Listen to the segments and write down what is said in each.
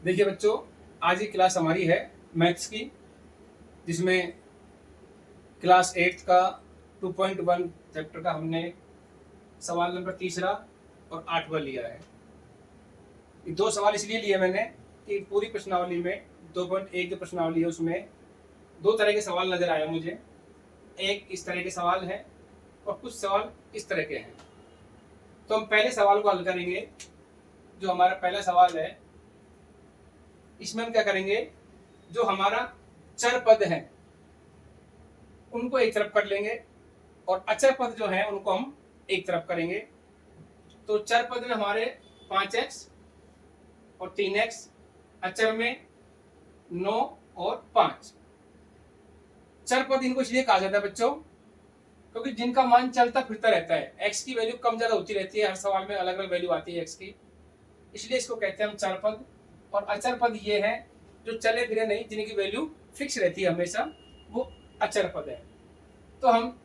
देखिए बच्चों, आज की क्लास हमारी है मैथ्स की, जिसमें क्लास 8 का 2.1 चैप्टर का हमने सवाल नंबर तीसरा और 8वां लिया है। ये दो सवाल इसलिए लिए मैंने कि पूरी प्रश्नावली में 2.1 जो प्रश्नावली है उसमें दो तरह के सवाल नजर आए मुझे। एक इस तरह के सवाल है और कुछ सवाल इस तरह के हैं। तो हम पहले सवाल को हल करेंगे। जो हमारा पहला सवाल है, इसमें हम क्या करेंगे, जो हमारा चर पद है उनको एक तरफ कर लेंगे और अचर पद जो है उनको हम एक तरफ करेंगे। तो चर पद में हमारे 5x और 3x, अचर में 9 और 5। चर पद इनको इसलिए कहा जाता है बच्चों क्योंकि जिनका मान चलता फिरता रहता है। x की वैल्यू कम ज्यादा होती रहती है, हर सवाल में अलग अलग वैल्यू आती है x की, इसलिए इसको कहते हैं हम चर पद। और अचर पद ये है जो चले फिरे नहीं, जिनकी वैल्यू फिक्स रहती है हमेशा, वो अचर पद है। तो हम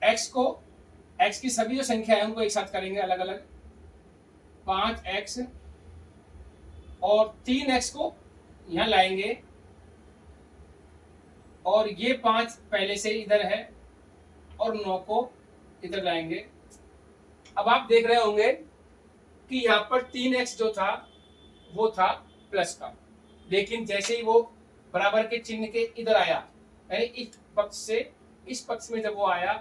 x की सभी जो संख्या है उनको एक साथ करेंगे अलग अलग। 5x और 3x को यहां लाएंगे और ये 5 पहले से इधर है और 9 को इधर लाएंगे। अब आप देख रहे होंगे कि यहाँ पर 3x जो था वो था प्लस का, लेकिन जैसे ही वो बराबर के चिन्ह के इधर आया, यानी इस पक्ष से इस पक्ष में जब वो आया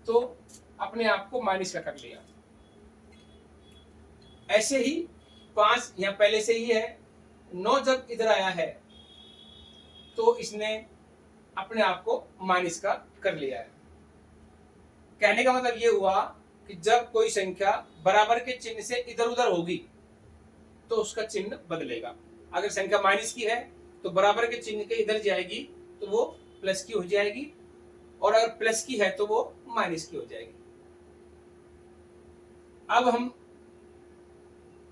तो अपने आप को माइनस का कर लिया। ऐसे ही 5 यहाँ पहले से ही है, 9 जब इधर आया है तो इसने अपने आप को माइनस का कर लिया है। कहने का मतलब ये हुआ कि जब कोई संख्या बराबर के चिन्ह से इधर उधर होगी तो उसका चिन्ह बदलेगा। अगर संख्या माइनस की है तो बराबर के चिन्ह के इधर जाएगी तो वो प्लस की हो जाएगी, और अगर प्लस की है तो वो माइनस की हो जाएगी। अब हम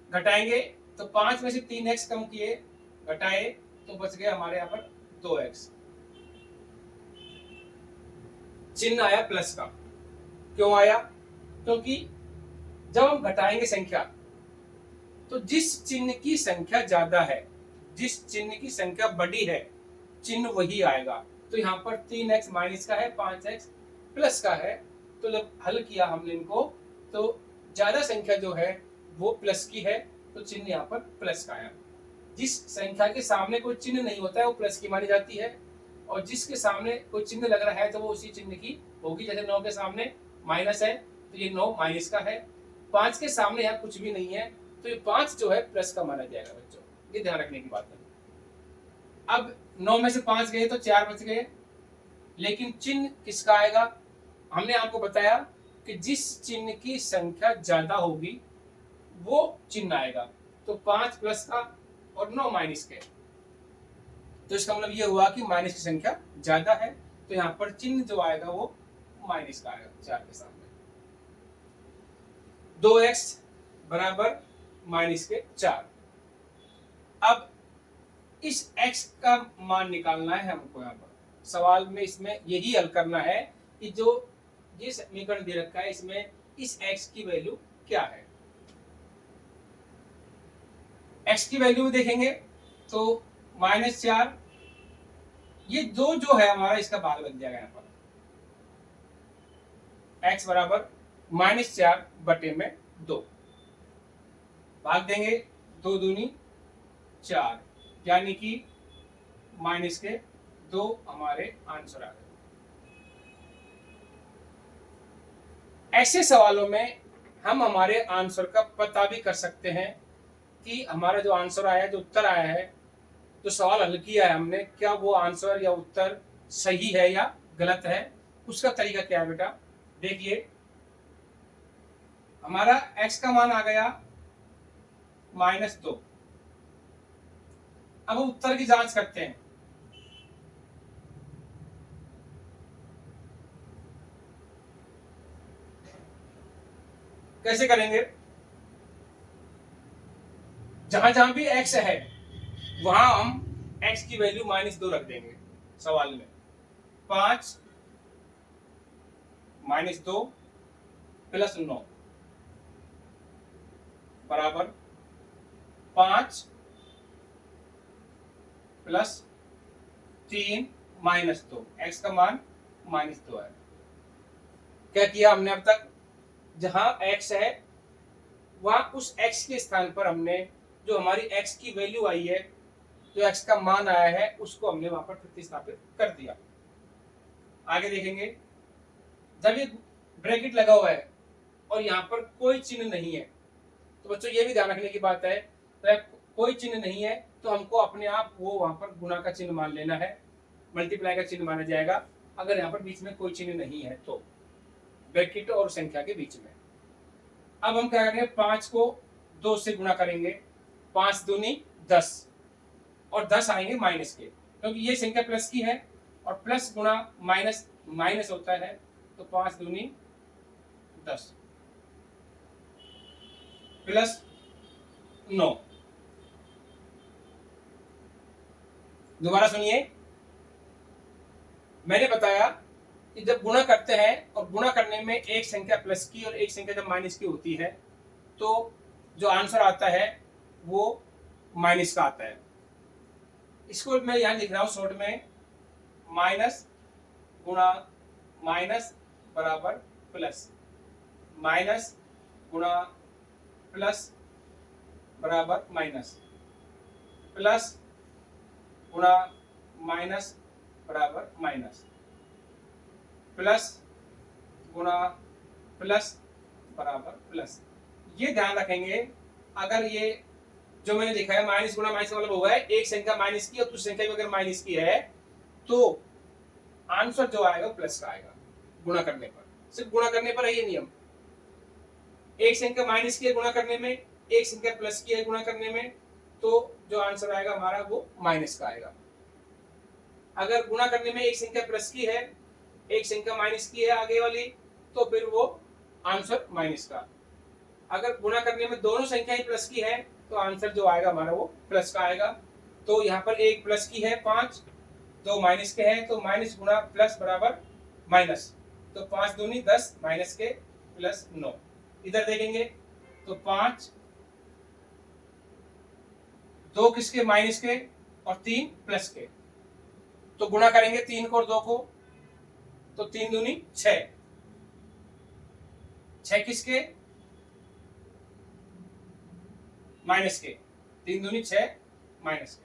घटाएंगे तो 5 में से 3x कम किए, घटाए तो बच गया हमारे यहाँ पर 2x। चिन्ह आया प्लस का। क्यों आया? क्योंकि जब हम घटाएंगे संख्या तो जिस चिन्ह की संख्या ज्यादा है, जिस चिन्ह की संख्या बड़ी है, चिन्ह वही आएगा। तो यहाँ पर 3x माइनस का है, 5x प्लस का है। तो जब हल किया हमने इनको तो ज्यादा संख्या जो है वो प्लस की है, तो चिन्ह यहाँ पर प्लस का आया। जिस संख्या के सामने कोई चिन्ह नहीं होता है वो प्लस की मानी जाती है, और जिसके सामने कोई चिन्ह लग रहा है तो वो उसी चिन्ह की होगी। जैसे 9 के सामने माइनस है तो ये 9 माइनस का है। 5 के सामने यहाँ कुछ भी नहीं है तो ये 5 जो है प्लस का माना जाएगा बच्चों, ये ध्यान रखने की बात है। अब 9 में से 5 गए तो 4 बच गए, लेकिन चिन्ह किसका आएगा? हमने आपको बताया कि जिस चिन्ह की संख्या ज्यादा होगी वो चिन्ह आएगा। तो 5 प्लस का और 9 माइनस के, तो इसका मतलब ये हुआ कि माइनस की संख्या ज्यादा है, तो यहाँ पर चिन्ह जो आएगा वो माइनस का आएगा 4 के सामने। 2x बराबर माइनस के 4। अब इस x का मान निकालना है हमको। यहाँ पर सवाल में इसमें यही हल करना है कि जो ये समीकरण दे रखा है इसमें इस x की वैल्यू क्या है। x की वैल्यू देखेंगे तो -4, ये दो जो है हमारा इसका भाग लग जाएगा। यहाँ पर x बराबर -4 बटे में 2 भाग देंगे, 2 दूनी 4, यानी कि माइनस के 2 हमारे आंसर आ गए। ऐसे सवालों में हम हमारे आंसर का पता भी कर सकते हैं कि हमारा जो आंसर आया है, जो उत्तर आया है, जो सवाल हल किया है हमने, क्या वो आंसर या उत्तर सही है या गलत है। उसका तरीका क्या है बेटा? देखिए, हमारा x का मान आ गया -2। अब उत्तर की जांच करते हैं। कैसे करेंगे? जहां जहां भी x है वहां हम x की वैल्यू -2 रख देंगे सवाल में। 5 -2 प्लस 9 बराबर 5 प्लस 3 माइनस 2, x का मान -2 है। क्या किया हमने अब तक, जहां x है वहां उस x के स्थान पर हमने जो हमारी x की वैल्यू आई है, जो x का मान आया है, उसको हमने वहां पर प्रतिस्थापित कर दिया। आगे देखेंगे, जब ये ब्रैकेट लगा हुआ है और यहाँ पर कोई चिन्ह नहीं है, तो बच्चों ये भी ध्यान रखने की बात है, तो कोई चिन्ह नहीं है तो हमको अपने आप वो वहां पर गुणा का चिन्ह मान लेना है, मल्टीप्लाई का चिन्ह माना जाएगा अगर यहाँ पर बीच में कोई चिन्ह नहीं है तो, ब्रैकेट और संख्या के बीच में। अब हम क्या करेंगे, 5 को 2 से गुणा करेंगे, 5 दूनी 10 और 10 आएंगे माइनस के, क्योंकि ये संख्या प्लस की है और प्लस गुणा माइनस माइनस होता है, तो 5 दूनी 10 प्लस 9। दोबारा सुनिए, मैंने बताया कि जब गुणा करते हैं और गुणा करने में एक संख्या प्लस की और एक संख्या जब माइनस की होती है, तो जो आंसर आता है वो माइनस का आता है। इसको मैं यहां लिख रहा हूं शॉर्ट में, माइनस गुणा माइनस बराबर प्लस, माइनस गुणा प्लस बराबर माइनस, प्लस गुणा माइनस बराबर माइनस, प्लस गुणा प्लस बराबर प्लस। ये ध्यान रखेंगे, अगर ये जो मैंने लिखा है माइनस गुणा माइनस मतलब हुआ है एक संख्या माइनस की और दूसरी संख्या अगर माइनस की है, तो आंसर जो आएगा प्लस का आएगा गुणा करने पर। सिर्फ गुणा करने पर है ये नियम, एक संख्या माइनस की है गुणा करने में, एक संख्या प्लस की है गुणा करने में, तो जो आंसर आएगा हमारा वो माइनस का आएगा। अगर गुणा करने में एक संख्या प्लस की है, एक संख्या माइनस की है आगे वाली, तो फिर वो आंसर माइनस का। अगर गुणा करने में दोनों संख्याएं प्लस की है, तो आंसर जो आएगा हमारा वो प्लस का आएगा। तो यहाँ पर एक प्लस की है 5, 2 माइनस के हैं, तो माइनस गुणा प्लस बराबर माइनस, तो 5 दूनी 10 माइनस के प्लस 9। इधर देखेंगे तो 5, 2 किसके माइनस के और 3 प्लस के, तो गुणा करेंगे 3 को और 2 को, तो 3 दूनी 6, 6 किसके माइनस के, 3 दूनी 6 माइनस के,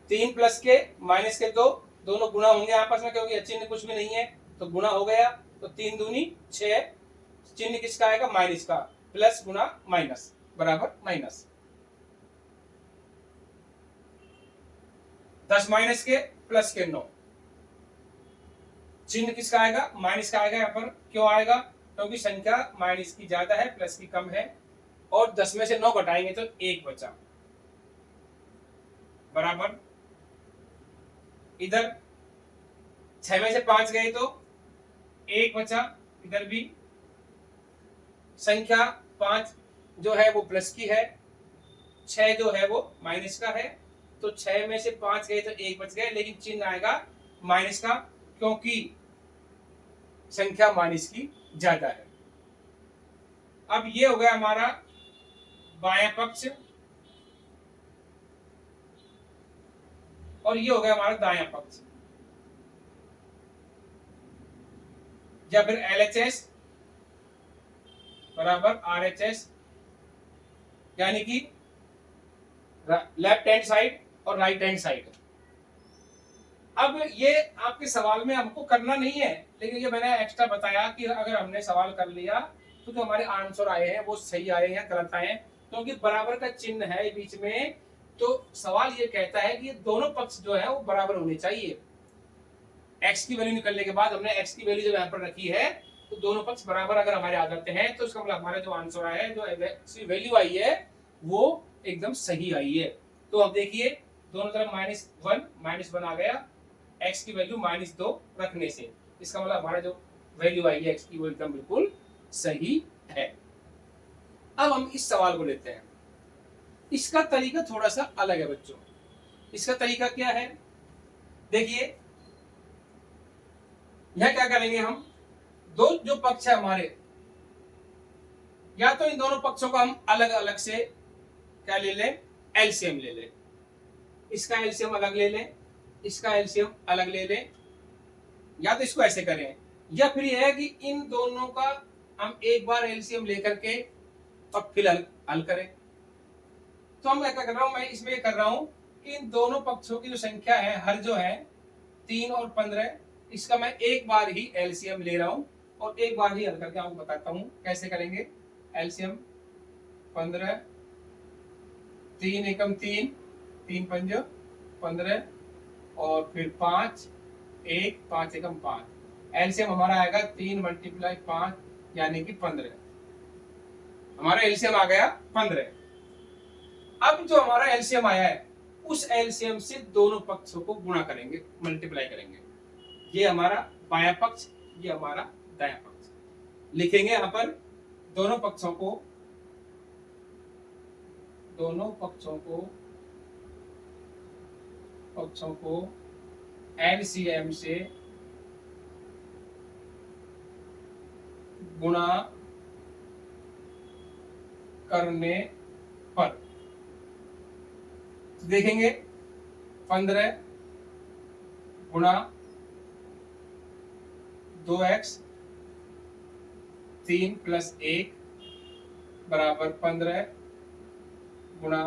3 प्लस के माइनस के, तो दोनों गुणा होंगे आपस में क्योंकि चिन्ह कुछ भी नहीं है, तो गुणा हो गया, तो 3 दूनी 6, चिन्ह किसका आएगा माइनस का, प्लस गुणा माइनस बराबर माइनस, 10 माइनस के प्लस के 9, चिन्ह किसका आएगा माइनस का आएगा। यहाँ पर क्यों आएगा, क्योंकि संख्या माइनस की ज्यादा है प्लस की कम है, और 10 में से 9 घटाएंगे तो 1 बचा, बराबर इधर 6 में से 5 गए तो 1 बचा, इधर भी संख्या 5 जो है वो प्लस की है, 6 जो है वो माइनस का है, तो 6 में से 5 गए तो 1 बच गए, लेकिन चिन्ह आएगा माइनस का क्योंकि संख्या माइनस की ज्यादा है। अब ये हो गया हमारा बायां पक्ष और ये हो गया हमारा दायां पक्ष, या फिर LHS बराबर RHS, यानी कि लेफ्ट हैंड साइड और राइट हैंड साइड। अब ये आपके सवाल में हमको करना नहीं है, लेकिन ये मैंने एक्स्ट्रा बताया कि अगर हमने सवाल कर लिया तो जो हमारे आंसर आए हैं वो सही आए हैं गलत आए हैं, क्योंकि बराबर का चिन्ह है बीच में, तो सवाल ये कहता है कि ये दोनों पक्ष जो है वो बराबर होने चाहिए। x की वैल्यू निकलने के बाद हमने x की वैल्यू जब यहाँ पर रखी है, तो दोनों पक्ष बराबर अगर हमारे आ जाते हैं, तो इसका मतलब हमारा जो आंसर आया है, जो x की वैल्यू आई है वो एकदम सही आई है। तो अब देखिए दोनों तरफ -1 आ गया, x की वैल्यू -2 रखने से, इसका मतलब हमारा जो वैल्यू आई है x की वो एकदम बिल्कुल सही है। अब हम इस सवाल को लेते हैं, इसका तरीका थोड़ा सा अलग है बच्चों। इसका तरीका क्या है, देखिए यह क्या करेंगे हम, दो जो पक्ष है हमारे, या तो इन दोनों पक्षों को हम अलग अलग से क्या ले लें, एलसीएम ले लें। इसका एलसीएम अलग ले लें, इसका एलसीएम अलग ले लें, या तो इसको ऐसे करें, या फिर यह है कि इन दोनों का हम एक बार एलसीएम लेकर के और फिर हल करें। तो हम क्या कर रहा हूं, मैं इसमें कर रहा हूं, इन दोनों पक्षों की जो संख्या है हर जो है 3 और 15, इसका मैं एक बार ही एलसीएम ले रहा हूं और एक बार ही हल करके आपको बताता हूं कैसे करेंगे। एलसीएम 15, 3 एकम 3, 3 पंज 15 और फिर 5, 1, 5 एकम 5, एलसीएम हमारा आएगा 3 मल्टीप्लाई 5 यानी कि 15। हमारा एलसीएम आ गया 15। अब जो हमारा एलसीएम आया है उस एलसीएम से दोनों पक्षों को गुणा करेंगे, मल्टीप्लाई करेंगे। ये हमारा बायां पक्ष, ये हमारा दायां पक्ष। लिखेंगे यहां पर दोनों पक्षों को एलसीएम से गुणा करने पर देखेंगे 15 गुणा 2x 3 प्लस 1 बराबर 15 गुणा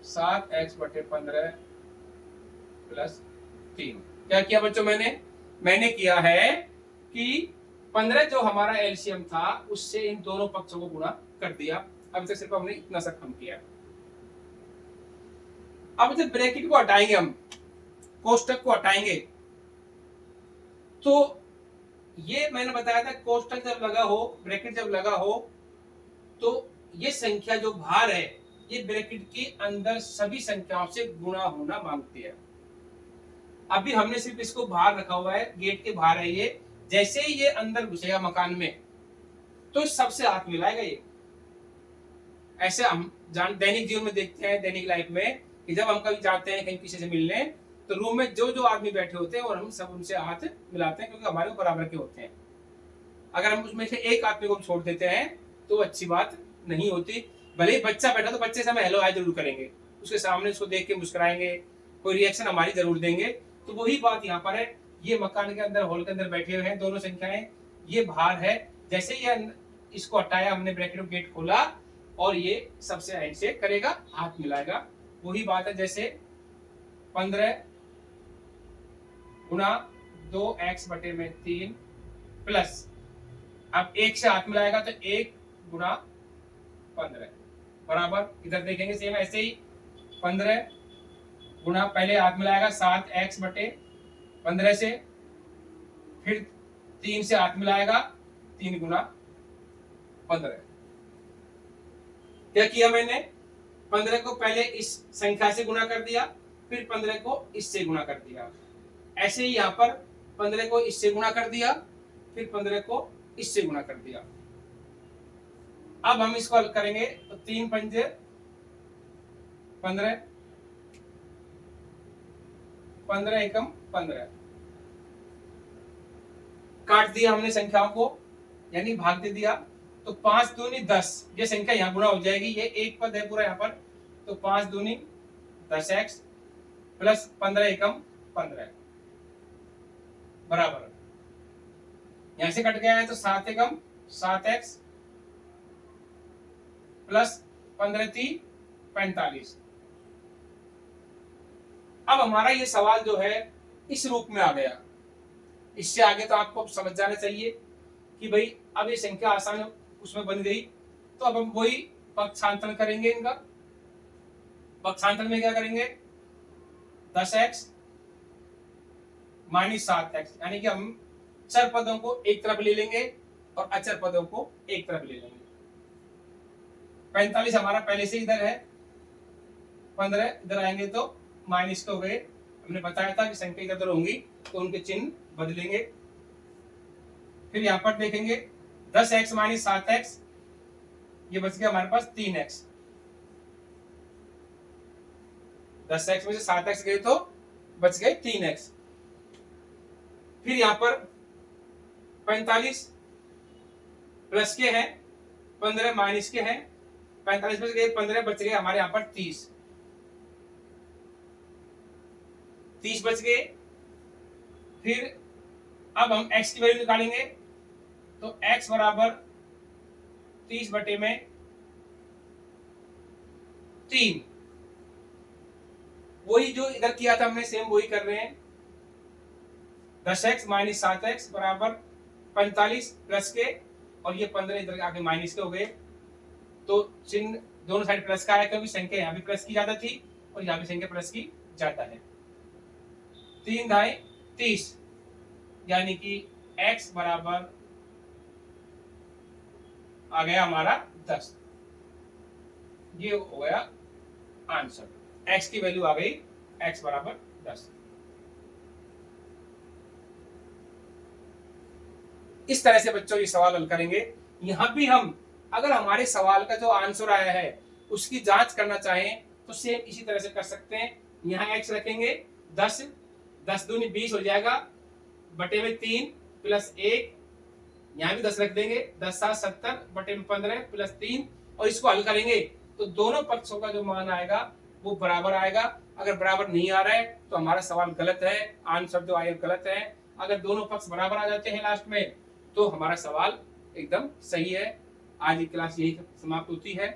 7x बटे 15 प्लस 3। क्या किया बच्चों, मैंने किया है कि 15 जो हमारा एलसीएम था उससे इन दोनों पक्षों को गुणा कर दिया। अभी तक सिर्फ हमने इतना सा कम किया। अब जब ब्रैकेट को हटाएंगे, हम कोष्टक को हटाएंगे, तो ये मैंने बताया था कोष्टक जब लगा हो, ब्रैकेट जब लगा हो, तो ये संख्या जो बाहर है ये ब्रैकेट के अंदर सभी संख्याओं से गुणा होना मांगती है। अभी हमने सिर्फ इसको बाहर रखा हुआ है, गेट के बाहर है ये। जैसे ही ये अंदर घुसेगा मकान में तो सबसे हाथ मिलाएगा ये। ऐसे हम दैनिक जीवन में देखते हैं, दैनिक लाइफ में, कि जब हम कभी जाते हैं कहीं किसी से मिलने, तो रूम में जो जो आदमी बैठे होते हैं और हम सब उनसे हाथ मिलाते हैं क्योंकि हमारे बराबर के होते हैं। अगर हम उसमें से एक आदमी को छोड़ देते हैं तो अच्छी बात नहीं होती। भले ही बच्चा बैठा तो बच्चे से हम हेलो हाय जरूर करेंगे, उसके सामने उसको देख के मुस्कुराएंगे, कोई रिएक्शन हमारी जरूर देंगे। तो वही बात यहाँ पर है, ये मकान के अंदर, हॉल के अंदर बैठे हुए हैं दोनों संख्याएं, ये बाहर है। जैसे ही इसको हटाया हमने, ब्रैकेट गेट खोला और ये सबसे एंड से करेगा, हाथ मिलाएगा। वही बात है जैसे 15 गुणा 2x बटे में 3 प्लस, अब 1 से हाथ मिलाएगा तो 1 गुणा 15 बराबर, इधर देखेंगे सेम ऐसे ही 15 गुणा, पहले हाथ मिलाएगा 7x बटे 15 से, फिर 3 से हाथ मिलाएगा 3 गुणा 15। क्या किया मैंने, 15 को पहले इस संख्या से गुणा कर दिया, फिर 15 को इससे गुणा कर दिया। ऐसे ही यहाँ पर 15 को इससे गुणा कर दिया, फिर 15 को इससे गुणा कर दिया। अब हम इसको हल करेंगे तो 3 पंजे 15, 15 एकम 15, काट दिया हमने संख्याओं को, यानी भाग दे दिया। तो 5 दूनी 10, ये संख्या यहाँ गुणा हो जाएगी, ये एक पद है पूरा यहाँ पर। तो 5 दूनी 10x प्लस 15 एकम 15 बराबर, यहां से कट गया है तो 7 एकम 7x प्लस 15 × 3 = 45। अब हमारा ये सवाल जो है इस रूप में आ गया। इससे आगे तो आपको समझ जाना चाहिए कि भाई अब ये संख्या आसान उसमें बन गई। तो अब हम वही पक्षांतर करेंगे। इनका पक्षांतर में क्या करेंगे, 10x - 7x, यानी कि हम चर पदों को एक तरफ ले लेंगे और अचर पदों को एक तरफ ले लेंगे। 45 हमारा पहले से इधर है, 15 इधर आएंगे तो माइनस के हो गए। हमने बताया था कि संख्या इधर होंगी तो उनके चिन्ह बदलेंगे। फिर यहाँ पर देखेंगे 10x - 7x, ये बच गया हमारे पास 3x। 10x में से 7x गए तो बच गए 3x। फिर यहाँ पर 45 प्लस के हैं, 15 माइनस के हैं, 45 बच गए, 15 बच गए हमारे यहाँ पर 30 बच गए। फिर अब हम x की वैल्यू निकालेंगे, तो x बराबर 30 बटे में 3, वही जो इधर किया था हमने सेम वही कर रहे हैं। 10x माइनस 7x बराबर 45 प्लस के, और ये 15 इधर आके माइनस के हो गए, तो चिन्ह दोनों साइड प्लस का आया क्योंकि संख्या यहाँ भी प्लस की ज्यादा थी और यहाँ भी संख्या प्लस की ज्यादा है। 3 दाएं 30, यानी कि x बराबर आ गया हमारा 10। ये हो गया आंसर, x की वैल्यू आ गई x बराबर 10। इस तरह से बच्चों ये सवाल हल करेंगे। यहां भी हम अगर हमारे सवाल का जो आंसर आया है उसकी जांच करना चाहें तो सेम इसी तरह से कर सकते हैं। यहाँ x रखेंगे 10, 10 दूनी 20 हो जाएगा, बटे में 3 प्लस 1, यहाँ भी 10 रख देंगे, 10 7 70 बटे में 15 प्लस 3, और इसको हल करेंगे तो दोनों पक्षों का जो मान आएगा वो बराबर आएगा। अगर बराबर नहीं आ रहा है तो हमारा सवाल गलत है, आंसर जो आए गलत है। अगर दोनों पक्ष बराबर आ जाते हैं लास्ट में तो हमारा सवाल एकदम सही है। आज की क्लास यही समाप्त होती है।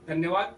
धन्यवाद।